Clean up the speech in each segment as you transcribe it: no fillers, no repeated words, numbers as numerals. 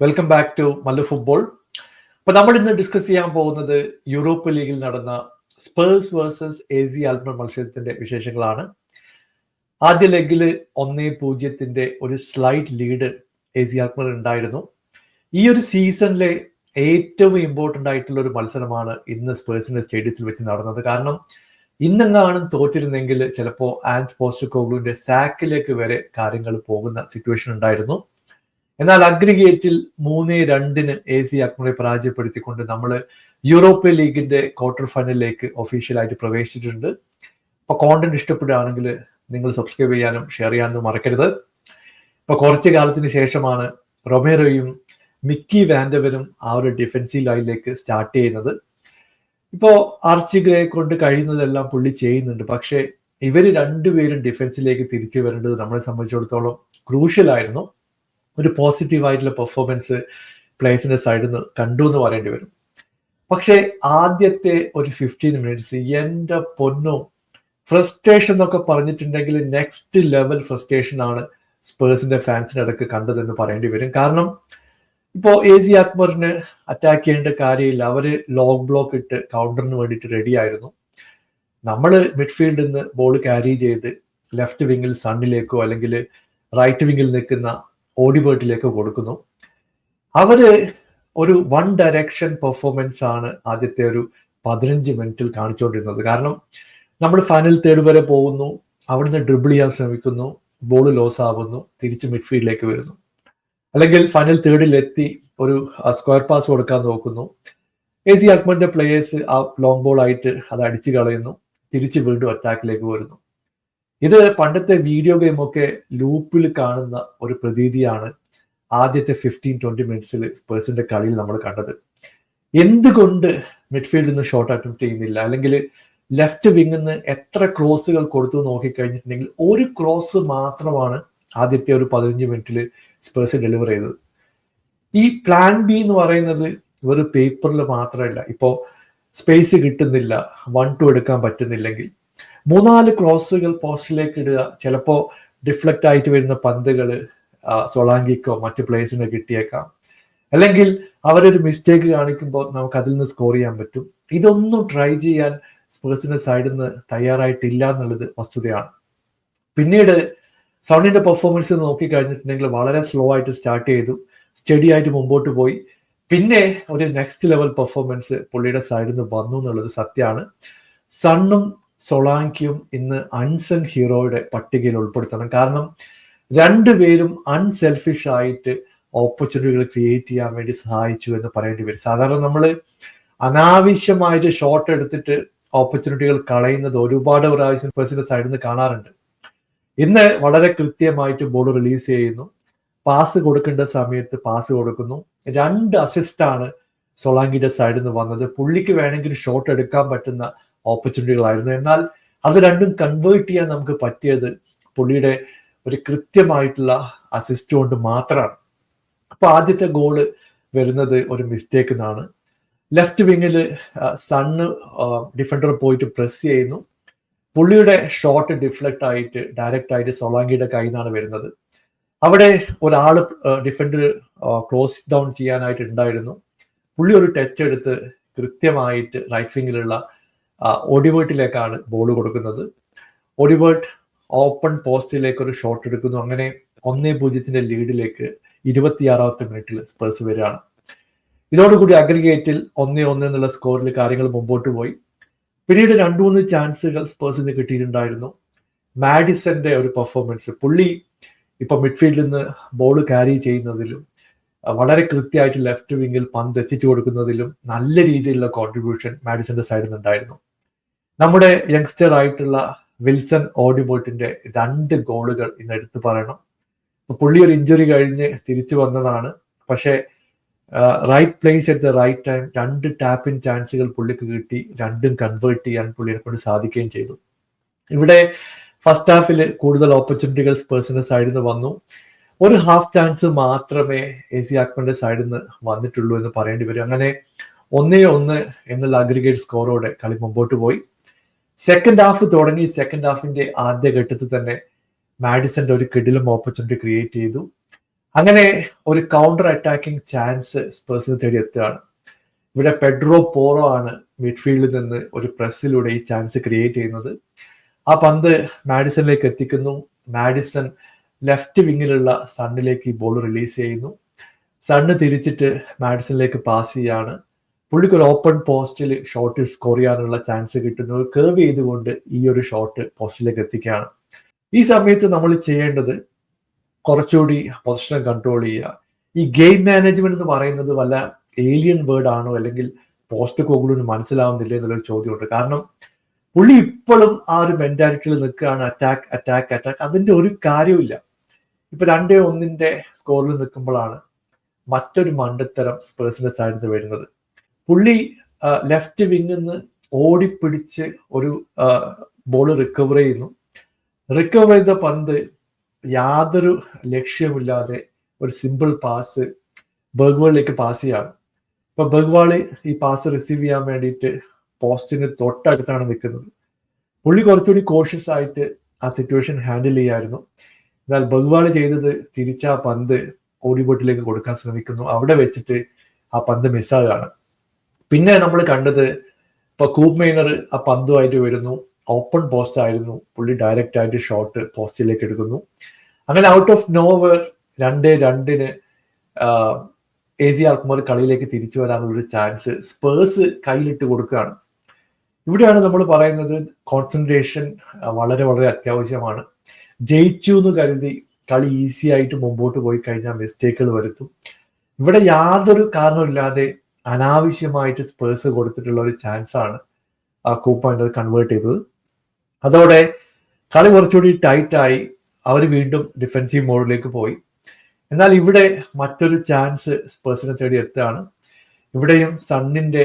Welcome back to Mallu football. അപ്പോൾ നമ്മൾ ഇന്ന് ഡിസ്കസ് ചെയ്യാൻ പോകുന്നത് യൂറോപ്പ് ലീഗിൽ നടന്ന സ്പേഴ്സ് വേഴ്സസ് AZ അൽക്കമാർ മത്സരത്തിന്റെ വിശേഷങ്ങളാണ്. ആദ്യ ലെഗിൽ 1-0 ഒരു സ്ലൈറ്റ് ലീഡ് AZ അൽക്കമാർ ഉണ്ടായിരുന്നു. ഈ ഒരു സീസണിലെ ഏറ്റവും ഇമ്പോർട്ടൻ്റ് ആയിട്ടുള്ള ഒരു മത്സരമാണ് ഇന്ന് സ്പേഴ്സിന്റെ സ്റ്റേഡിയത്തിൽ വെച്ച് നടന്നത്. കാരണം ഇന്നെങ്ങാനും തോറ്റിരുന്നെങ്കിൽ ചിലപ്പോൾ ആൻഡ് പോസ്റ്റക്കോഗ്ലുവിന്റെ സാക്കിലേക്ക് വരെ കാര്യങ്ങൾ പോകുന്ന സിറ്റുവേഷൻ ഉണ്ടായിരുന്നു. എന്നാൽ അഗ്രിഗേറ്റിൽ 3-2 AZ അൽക്കമാറെ പരാജയപ്പെടുത്തിക്കൊണ്ട് നമ്മൾ യൂറോപ്യൻ ലീഗിന്റെ ക്വാർട്ടർ ഫൈനലിലേക്ക് ഒഫീഷ്യലായിട്ട് പ്രവേശിച്ചിട്ടുണ്ട്. അപ്പോൾ കോണ്ടന്റ് ഇഷ്ടപ്പെടുകയാണെങ്കിൽ നിങ്ങൾ സബ്സ്ക്രൈബ് ചെയ്യാനും ഷെയർ ചെയ്യാനും മറക്കരുത്. ഇപ്പോൾ കുറച്ച് കാലത്തിന് ശേഷമാണ് റൊമേറോയും മിക്കി വാൻഡവരും ആ ഒരു ഡിഫൻസീവ് ലൈനിലേക്ക് സ്റ്റാർട്ട് ചെയ്യുന്നത്. ഇപ്പോൾ ആർച്ചി ഗ്രേ കൊണ്ട് കഴിയുന്നതെല്ലാം പുള്ളി ചെയ്യുന്നുണ്ട്. പക്ഷേ ഇവർ രണ്ടുപേരും ഡിഫൻസിലേക്ക് തിരിച്ചു വരേണ്ടത് നമ്മളെ സംബന്ധിച്ചിടത്തോളം ക്രൂഷ്യൽ ആയിരുന്നു. ഒരു പോസിറ്റീവായിട്ടുള്ള പെർഫോമൻസ് പ്ലേയേഴ്സിന്റെ സൈഡിൽ നിന്ന് കണ്ടു എന്ന് പറയേണ്ടി വരും. പക്ഷേ ആദ്യത്തെ ഒരു 15 മിനിറ്റ്സ് എൻ്റെ പൊന്നോ, ഫ്രസ്ട്രേഷൻ എന്നൊക്കെ പറഞ്ഞിട്ടുണ്ടെങ്കിൽ നെക്സ്റ്റ് ലെവൽ ഫ്രസ്ട്രേഷൻ ആണ് സ്പേഴ്സിന്റെ ഫാൻസിന്റെ ഇടയ്ക്ക് കണ്ടതെന്ന് പറയേണ്ടി വരും. കാരണം ഇപ്പോൾ AZ അൽക്കമാറിന് അറ്റാക്ക് ചെയ്യേണ്ട കാര്യമില്ല. അവര് ലോങ് ബ്ലോക്ക് ഇട്ട് കൗണ്ടറിന് വേണ്ടിയിട്ട് റെഡി ആയിരുന്നു. നമ്മൾ മിഡ്ഫീൽഡിൽ നിന്ന് ബോൾ ക്യാരി ചെയ്ത് ലെഫ്റ്റ് വിങ്ങിൽ സണ്ണിലേക്കോ അല്ലെങ്കിൽ റൈറ്റ് വിങ്ങിൽ നിൽക്കുന്ന ഓഡിബേർട്ടിലേക്ക് കൊടുക്കുന്നു. അവര് ഒരു വൺ ഡയറക്ഷൻ പെർഫോമൻസ് ആണ് ആദ്യത്തെ ഒരു 15 മിനിറ്റിൽ കാണിച്ചുകൊണ്ടിരുന്നത്. കാരണം നമ്മൾ ഫൈനൽ തേർഡ് വരെ പോകുന്നു, അവിടുന്ന് ഡ്രിബിൾ ചെയ്യാൻ ശ്രമിക്കുന്നു, ബോൾ ലോസ് ആവുന്നു, തിരിച്ച് മിഡ്ഫീൽഡിലേക്ക് വരുന്നു, അല്ലെങ്കിൽ ഫൈനൽ തേർഡിൽ എത്തി ഒരു സ്ക്വയർ പാസ് കൊടുക്കാൻ നോക്കുന്നു. AZ അൽക്കമാറിന്റെ പ്ലേയേഴ്സ് ആ ലോങ് ബോൾ ആയിട്ട് അത് അടിച്ചു കളയുന്നു, തിരിച്ച് വീണ്ടും അറ്റാക്കിലേക്ക് വരുന്നു. ഇത് പണ്ടത്തെ വീഡിയോ ഗെയിമൊക്കെ ലൂപ്പിൽ കാണുന്ന ഒരു പ്രതീതിയാണ് ആദ്യത്തെ 15-20 മിനിറ്റ്സിൽ സ്പേഴ്സിന്റെ കളിയിൽ നമ്മൾ കണ്ടത്. എന്തുകൊണ്ട് മിഡ്ഫീൽഡിൽ നിന്ന് ഷോട്ട് അറ്റംപ്റ്റ് ചെയ്യുന്നില്ല, അല്ലെങ്കിൽ ലെഫ്റ്റ് വിങ്ങിൽ നിന്ന് എത്ര ക്രോസുകൾ കൊടുത്തു നോക്കിക്കഴിഞ്ഞിട്ടുണ്ടെങ്കിൽ ഒരു ക്രോസ് മാത്രമാണ് ആദ്യത്തെ ഒരു 15 മിനിറ്റിൽ സ്പേഴ്സ് ഡെലിവർ ചെയ്തത്. ഈ പ്ലാൻ ബി എന്ന് പറയുന്നത് വെറും പേപ്പറിൽ മാത്രമല്ല. ഇപ്പോൾ സ്പേസ് കിട്ടുന്നില്ല, 1-2 എടുക്കാൻ പറ്റുന്നില്ലെങ്കിൽ 3-4 ക്രോസുകൾ പോസ്റ്റിലേക്ക് ഇടുക. ചിലപ്പോൾ ഡിഫ്ലക്റ്റ് ആയിട്ട് വരുന്ന പന്തുകൾ സൊളാങ്കിക്കോ മറ്റു പ്ലേയേഴ്സിനോ കിട്ടിയേക്കാം, അല്ലെങ്കിൽ അവരൊരു മിസ്റ്റേക്ക് കാണിക്കുമ്പോൾ നമുക്ക് അതിൽ നിന്ന് സ്കോർ ചെയ്യാൻ പറ്റും. ഇതൊന്നും ട്രൈ ചെയ്യാൻ സ്പേഴ്സിന്റെ സൈഡിൽ നിന്ന് തയ്യാറായിട്ടില്ല എന്നുള്ളത് വസ്തുതയാണ്. പിന്നീട് സൗണ്ടിന്റെ പെർഫോമൻസ് നോക്കിക്കഴിഞ്ഞിട്ടുണ്ടെങ്കിൽ വളരെ സ്ലോ ആയിട്ട് സ്റ്റാർട്ട് ചെയ്തു, സ്റ്റഡി ആയിട്ട് മുമ്പോട്ട് പോയി. പിന്നെ ഒരു നെക്സ്റ്റ് ലെവൽ പെർഫോമൻസ് പുള്ളിയുടെ സൈഡിൽ നിന്ന് വന്നു എന്നുള്ളത് സത്യമാണ്. സണ്ണും സൊളാങ്കിയും ഇന്ന് അൺസങ് ഹീറോയുടെ പട്ടികയിൽ ഉൾപ്പെടുത്തണം. കാരണം രണ്ടുപേരും അൺസെൽഫിഷ് ആയിട്ട് ഓപ്പർച്യൂണിറ്റികൾ ക്രിയേറ്റ് ചെയ്യാൻ വേണ്ടി സഹായിച്ചു എന്ന് പറയേണ്ടി വരും. സാധാരണ നമ്മൾ അനാവശ്യമായിട്ട് ഷോട്ട് എടുത്തിട്ട് ഓപ്പർച്യൂണിറ്റികൾ കളയുന്നത് ഒരുപാട് പ്രാവശ്യം പേഴ്സിന്റെ സൈഡിൽ നിന്ന് കാണാറുണ്ട്. ഇന്ന് വളരെ കൃത്യമായിട്ട് ബോൾ റിലീസ് ചെയ്യുന്നു, പാസ് കൊടുക്കേണ്ട സമയത്ത് പാസ് കൊടുക്കുന്നു. 2 അസിസ്റ്റാണ് സൊളാങ്കിയുടെ സൈഡിൽ നിന്ന് വന്നത്. പുള്ളിക്ക് വേണമെങ്കിൽ ഷോട്ട് എടുക്കാൻ പറ്റുന്ന ഓപ്പർച്യൂണിറ്റികളായിരുന്നു. എന്നാൽ അത് രണ്ടും കൺവേർട്ട് ചെയ്യാൻ നമുക്ക് പറ്റിയത് പുള്ളിയുടെ ഒരു കൃത്യമായിട്ടുള്ള അസിസ്റ്റ് കൊണ്ട് മാത്രമാണ്. അപ്പൊ ആദ്യത്തെ ഗോള് വരുന്നത് ഒരു മിസ്റ്റേക്ക് എന്നാണ്. ലെഫ്റ്റ് വിങ്ങിൽ സണ്ണ് ഡിഫൻഡർ പോയിട്ട് പ്രസ് ചെയ്യുന്നു. പുള്ളിയുടെ ഷോട്ട് ഡിഫ്ലക്റ്റ് ആയിട്ട് ഡയറക്റ്റ് ആയിട്ട് സൊളാങ്കിയുടെ കയ്യിൽ നിന്നാണ് വരുന്നത്. അവിടെ ഒരാള് ഡിഫൻഡർ ക്ലോസ് ഡൗൺ ചെയ്യാനായിട്ട് ഉണ്ടായിരുന്നു. പുള്ളി ഒരു ടച്ച് എടുത്ത് കൃത്യമായിട്ട് റൈറ്റ് വിങ്ങിലുള്ള ഓഡിബേർട്ടിലേക്കാണ് ബോൾ കൊടുക്കുന്നത്. ഓഡിബേർട്ട് ഓപ്പൺ പോസ്റ്റിലേക്ക് ഒരു ഷോട്ട് എടുക്കുന്നു. അങ്ങനെ 1-0 ലീഡിലേക്ക് 26ാമത്തെ മിനിറ്റിൽ സ്പേഴ്സ് വരികയാണ്. ഇതോടുകൂടി അഗ്രിഗേറ്റിൽ 1-1 എന്നുള്ള സ്കോറിൽ കാര്യങ്ങൾ മുമ്പോട്ട് പോയി. പിന്നീട് 2-3 ചാൻസുകൾ സ്പേഴ്സിന് കിട്ടിയിട്ടുണ്ടായിരുന്നു. മാഡിസന്റെ ഒരു പെർഫോമൻസ്, പുള്ളി ഇപ്പൊ മിഡ്ഫീൽഡിൽ നിന്ന് ബോൾ ക്യാരി ചെയ്യുന്നതിലും വളരെ കൃത്യമായിട്ട് ലെഫ്റ്റ് വിങ്ങിൽ പന്ത് എത്തിച്ചു കൊടുക്കുന്നതിലും നല്ല രീതിയിലുള്ള കോൺട്രിബ്യൂഷൻ മാഡിസന്റെ സൈഡിൽ നിന്നുണ്ടായിരുന്നു. നമ്മുടെ യങ്സ്റ്റർ ആയിട്ടുള്ള വിൽസൺ ഓഡിബേർട്ടിന്റെ 2 ഗോളുകൾ ഇന്ന് എടുത്തു പറയണം. പുള്ളി ഒരു ഇഞ്ചുറി കഴിഞ്ഞ് തിരിച്ചു വന്നതാണ്. പക്ഷേ right place at the right time 2 tap in ചാൻസുകൾ പുള്ളിക്ക് കിട്ടി, 2ഉം കൺവേർട്ട് ചെയ്യാൻ പുള്ളിയെ കൊണ്ട് സാധിക്കുകയും ചെയ്തു. ഇവിടെ ഫസ്റ്റ് ഹാഫിൽ കൂടുതൽ ഓപ്പർച്യൂണിറ്റികൾ സ്പേഴ്സിന്റെ സൈഡിൽ നിന്ന് വന്നു. ഒരു ഹാഫ് ചാൻസ് മാത്രമേ AZ അൽക്കമാറിന്റെ സൈഡിൽ നിന്ന് വന്നിട്ടുള്ളൂ എന്ന് പറയേണ്ടി വരും. അങ്ങനെ 1-1 എന്നുള്ള അഗ്രിഗേറ്റ് സ്കോറോടെ കളി മുമ്പോട്ട് പോയി. സെക്കൻഡ് ഹാഫ് തുടങ്ങി. സെക്കൻഡ് ഹാഫിന്റെ ആദ്യ ഘട്ടത്തിൽ തന്നെ മാഡിസന്റെ ഒരു കിടിലം ഓപ്പർച്യൂണിറ്റി ക്രിയേറ്റ് ചെയ്തു. അങ്ങനെ ഒരു കൗണ്ടർ അറ്റാക്കിംഗ് ചാൻസ് സ്പേഴ്സിന് തേടി എത്തുകയാണ്. ഇവിടെ പെഡ്രോ പോറോ ആണ് മിഡ്ഫീൽഡിൽ നിന്ന് ഒരു പ്രസ്സിലൂടെ ഈ ചാൻസ് ക്രിയേറ്റ് ചെയ്യുന്നത്. ആ പന്ത് മാഡിസണിലേക്ക് എത്തിക്കുന്നു. മാഡിസൺ ലെഫ്റ്റ് വിങ്ങിലുള്ള സണ്ണിലേക്ക് ഈ ബോൾ റിലീസ് ചെയ്യുന്നു. സണ്ണ് തിരിച്ചിട്ട് മാഡിസണിലേക്ക് പാസ് ചെയ്യാണ്. പുള്ളിക്ക് ഒരു ഓപ്പൺ പോസ്റ്റിൽ ഷോട്ട് സ്കോർ ചെയ്യാനുള്ള ചാൻസ് കിട്ടുന്നു. കേർവ് ചെയ്തുകൊണ്ട് ഈ ഒരു ഷോട്ട് പോസ്റ്റിലേക്ക് എത്തിക്കുകയാണ്. ഈ സമയത്ത് നമ്മൾ ചെയ്യേണ്ടത് കുറച്ചുകൂടി പൊസിഷൻ കൺട്രോൾ ചെയ്യുക. ഈ ഗെയിം മാനേജ്മെന്റ് എന്ന് പറയുന്നത് വല്ല ഏലിയൻ വേർഡ് ആണോ, അല്ലെങ്കിൽ പോസ്റ്റ് കോഗ്ലുവിന് മനസ്സിലാവുന്നില്ല എന്നുള്ളൊരു ചോദ്യമുണ്ട്. കാരണം പുള്ളി ഇപ്പോഴും ആ ഒരു മെന്റാലിറ്റിയിൽ നിൽക്കുകയാണ്, അറ്റാക്ക് അറ്റാക്ക് അറ്റാക്ക്. അതിന്റെ ഒരു കാര്യമില്ല. ഇപ്പൊ 2-1 സ്കോറിൽ നിൽക്കുമ്പോഴാണ് മറ്റൊരു മണ്ടത്തരം സ്പേഴ്സിന്റെ സൈഡിൽ നിന്ന് വരുന്നത്. പുള്ളി ലെഫ്റ്റ് വിങ്ങിൽ നിന്ന് ഓടിപ്പിടിച്ച് ഒരു ബോൾ റിക്കവർ ചെയ്യുന്നു. റിക്കവർ ചെയ്ത പന്ത് യാതൊരു ലക്ഷ്യമില്ലാതെ ഒരു സിമ്പിൾ പാസ് ബർഗ്വാളിലേക്ക് പാസ് ചെയ്യാണ്. ഇപ്പൊ ബർഗ്വാളി ഈ പാസ് റിസീവ് ചെയ്യാൻ വേണ്ടിയിട്ട് പോസ്റ്റിന് തൊട്ടടുത്താണ് നിൽക്കുന്നത്. പുള്ളി കുറച്ചുകൂടി കോഷ്യസ് ആയിട്ട് ആ സിറ്റുവേഷൻ ഹാൻഡിൽ ചെയ്യായിരുന്നു. എന്നാൽ ബർഗ്വാളി ചെയ്തത് തിരിച്ച് ആ പന്ത് ഓടിബോട്ടിലേക്ക് കൊടുക്കാൻ ശ്രമിക്കുന്നു. അവിടെ വെച്ചിട്ട് ആ പന്ത് മിസ്സാകുകയാണ്. പിന്നെ നമ്മൾ കണ്ടത് ഇപ്പൊ കൂപ്പ് മെയ്നർ ആ പന്തുമായിട്ട് വരുന്നു. ഓപ്പൺ പോസ്റ്റ് ആയിരുന്നു. പുള്ളി ഡയറക്റ്റ് ആയിട്ട് ഷോട്ട് പോസ്റ്റിലേക്ക് എടുക്കുന്നു. അങ്ങനെ ഔട്ട് ഓഫ് നോവർ 2-2 AZ അൽക്മാർ കളിയിലേക്ക് തിരിച്ചു വരാനുള്ളൊരു ചാൻസ് സ്പേഴ്സ് കയ്യിലിട്ട് കൊടുക്കുകയാണ്. ഇവിടെയാണ് നമ്മൾ പറയുന്നത് കോൺസെൻട്രേഷൻ വളരെ വളരെ അത്യാവശ്യമാണ്. ജയിച്ചു എന്ന് കരുതി കളി ഈസി ആയിട്ട് മുമ്പോട്ട് പോയി കഴിഞ്ഞാൽ മിസ്റ്റേക്കുകൾ വരുത്തും. ഇവിടെ യാതൊരു കാരണമില്ലാതെ അനാവശ്യമായിട്ട് സ്പേഴ്സ് കൊടുത്തിട്ടുള്ള ഒരു ചാൻസ് ആണ് ആ കൂപ്പ് കൺവേർട്ട് ചെയ്തത്. അതോടെ കളി കുറച്ചുകൂടി ടൈറ്റായി. അവർ വീണ്ടും ഡിഫെൻസീവ് മോഡിലേക്ക് പോയി. എന്നാൽ ഇവിടെ മറ്റൊരു ചാൻസ് സ്പേഴ്സിനെ തേടി എത്തുകയാണ്. ഇവിടെയും സണ്ണിന്റെ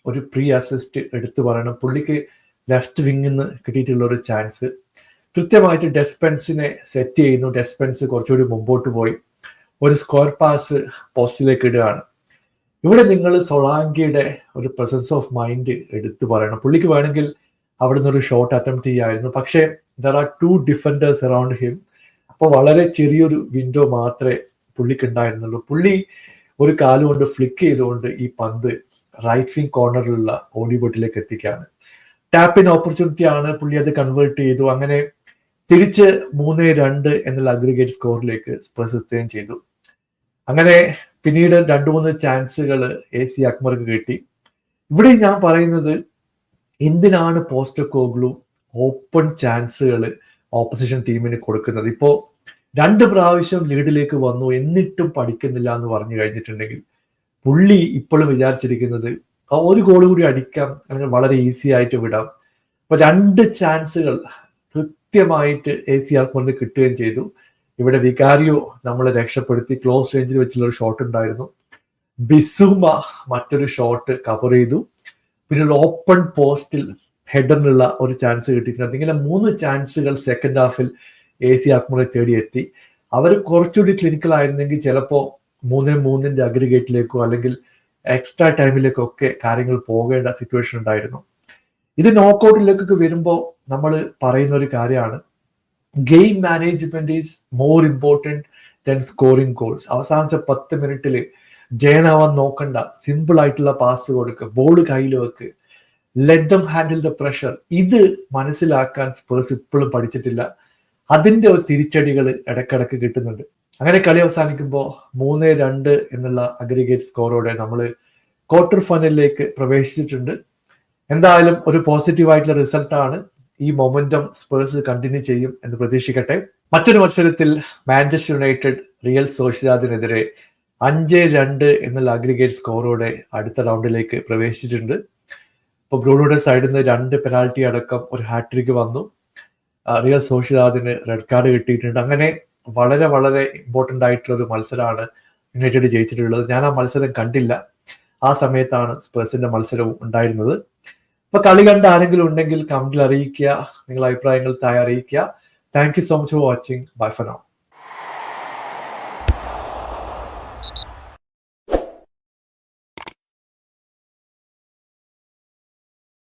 ഒരു പ്രീ അസിസ്റ്റ് എടുത്തു പറയണം. പുള്ളിക്ക് ലെഫ്റ്റ് വിങ്ങിൽ നിന്ന് കിട്ടിയിട്ടുള്ള ഒരു ചാൻസ് കൃത്യമായിട്ട് ഡെസ്പെൻസിനെ സെറ്റ് ചെയ്യുന്നു. ഡെസ്പെൻസ് കുറച്ചുകൂടി മുമ്പോട്ട് പോയി ഒരു സ്ക്വയർ പാസ് പോസ്റ്റിലേക്ക് ഇടുകയാണ്. ഇവിടെ നിങ്ങൾ സൊളാങ്കിയുടെ ഒരു പ്രസൻസ് ഓഫ് മൈൻഡ് എടുത്തു പറയണം. പുള്ളിക്ക് വേണമെങ്കിൽ അവിടെ നിന്ന് ഒരു ഷോട്ട് അറ്റംപ്റ്റ് ചെയ്യായിരുന്നു. പക്ഷേ there are 2 defenders around him. അപ്പോൾ വളരെ ചെറിയൊരു വിൻഡോ മാത്രമേ പുള്ളിക്ക് ഉണ്ടായിരുന്നുള്ളൂ. പുള്ളി ഒരു കാലുകൊണ്ട് ഫ്ലിക്ക് ചെയ്തുകൊണ്ട് ഈ പന്ത് റൈറ്റ് വിങ് കോർണറിലുള്ള ഓഡിബോട്ടിലേക്ക് എത്തിക്കുകയാണ്. ടാപ്പിൻ ഓപ്പർച്യൂണിറ്റി ആണ്. പുള്ളി അത് കൺവേർട്ട് ചെയ്തു. അങ്ങനെ തിരിച്ച് 3-2 എന്നുള്ള അഗ്രിഗേറ്റ് സ്കോറിലേക്ക് സ്പേഴ്സ് എത്തുകയും ചെയ്തു. അങ്ങനെ പിന്നീട് 2-3 ചാൻസുകൾ AZ അൽക്മാർക്ക് കിട്ടി. ഇവിടെ ഞാൻ പറയുന്നത് എന്തിനാണ് പോസ്റ്റക്കോഗ്ലു ഓപ്പൺ ചാൻസുകൾ ഓപ്പോസിഷൻ ടീമിന് കൊടുക്കുന്നത്? ഇപ്പോ 2 പ്രാവശ്യം ലീഡിലേക്ക് വന്നു എന്നിട്ടും പഠിക്കുന്നില്ല എന്ന് പറഞ്ഞു കഴിഞ്ഞിട്ടുണ്ടെങ്കിൽ പുള്ളി ഇപ്പോഴും വിചാരിച്ചിരിക്കുന്നത് ഒരു ഗോൾ കൂടി അടിക്കാം, അല്ലെങ്കിൽ വളരെ ഈസി ആയിട്ട് വിടാം. അപ്പൊ 2 ചാൻസുകൾ കൃത്യമായിട്ട് AZ അൽക്മാറിന് കിട്ടുകയും ചെയ്തു. ഇവിടെ വികാരിയോ നമ്മളെ രക്ഷപ്പെടുത്തി. ക്ലോസ് റേഞ്ചിൽ വെച്ചുള്ള ഒരു ഷോട്ട് ഉണ്ടായിരുന്നു. ബിസുമ മറ്റൊരു ഷോട്ട് കവർ ചെയ്തു. പിന്നെ ഒരു ഓപ്പൺ പോസ്റ്റിൽ ഹെഡറിനുള്ള ഒരു ചാൻസ് കിട്ടിയിട്ടുണ്ട്. ഇങ്ങനെ 3 ചാൻസുകൾ സെക്കൻഡ് ഹാഫിൽ AZ അൽക്മാറെ തേടിയെത്തി. അവർ കുറച്ചുകൂടി ക്ലിനിക്കൽ ആയിരുന്നെങ്കിൽ ചിലപ്പോൾ 3-3 അഗ്രിഗേറ്റിലേക്കോ അല്ലെങ്കിൽ എക്സ്ട്രാ ടൈമിലേക്കോ ഒക്കെ കാര്യങ്ങൾ പോകേണ്ട സിറ്റുവേഷൻ ഉണ്ടായിരുന്നു. ഇത് നോക്കൌട്ടിലേക്കൊക്കെ വരുമ്പോൾ നമ്മൾ പറയുന്ന ഒരു കാര്യമാണ്, game management is more important then scoring goals. അവസാനത്തെ 10 മിനിറ്റിൽ ജയനാവാൻ നോക്കണ്ട, സിമ്പിൾ ആയിട്ടുള്ള പാസ് കൊടുക്കുക, ബോൾ കയ്യിൽ വെക്ക്, let them handle the pressure. ഇത് മനസ്സിലാക്കാൻ സ്പേഴ്സ് ഇപ്പോഴും പഠിച്ചിട്ടില്ല. അതിന്റെ ഒരു തിരിച്ചടികൾ ഇടക്കിടക്ക് കിട്ടുന്നുണ്ട്. അങ്ങനെ കളി അവസാനിക്കുമ്പോൾ 3-2 എന്നുള്ള അഗ്രിഗേറ്റ് സ്കോറോടെ നമ്മൾ ക്വാർട്ടർ ഫൈനലിലേക്ക് പ്രവേശിച്ചിട്ടുണ്ട്. എന്തായാലും ഒരു പോസിറ്റീവ് ആയിട്ടുള്ള റിസൾട്ടാണ്. ഈ മൊമെന്റം സ്പേഴ്സ് കണ്ടിന്യൂ ചെയ്യും എന്ന് പ്രതീക്ഷിക്കട്ടെ. മറ്റൊരു മത്സരത്തിൽ മാഞ്ചസ്റ്റർ യുണൈറ്റഡ് റിയൽ സോഷ്യദാദിനെതിരെ 5-2 എന്നുള്ള അഗ്രിഗേറ്റ് സ്കോറോടെ അടുത്ത റൗണ്ടിലേക്ക് പ്രവേശിച്ചിട്ടുണ്ട്. ഇപ്പോൾ ബ്രൂണോയുടെ സൈഡിൽ നിന്ന് 2 പെനാൽറ്റി അടക്കം ഒരു ഹാട്രിക് വന്നു. റിയൽ സോഷ്യദാദിന് റെഡ് കാർഡ് കിട്ടിയിട്ടുണ്ട്. അങ്ങനെ വളരെ വളരെ ഇമ്പോർട്ടൻ്റ് ആയിട്ടുള്ള ഒരു മത്സരമാണ് യുണൈറ്റഡ് ജയിച്ചിട്ടുള്ളത്. ഞാൻ ആ മത്സരം കണ്ടില്ല. ആ സമയത്താണ് സ്പേഴ്സിന്റെ മത്സരവും ഉണ്ടായിരുന്നത്. അപ്പൊ കളി കണ്ട ആരെങ്കിലും ഉണ്ടെങ്കിൽ കമന്റിൽ അറിയിക്കുക. നിങ്ങളുടെ അഭിപ്രായങ്ങൾ താഴെ അറിയിക്കുക. Thank you so much for watching. Bye for now.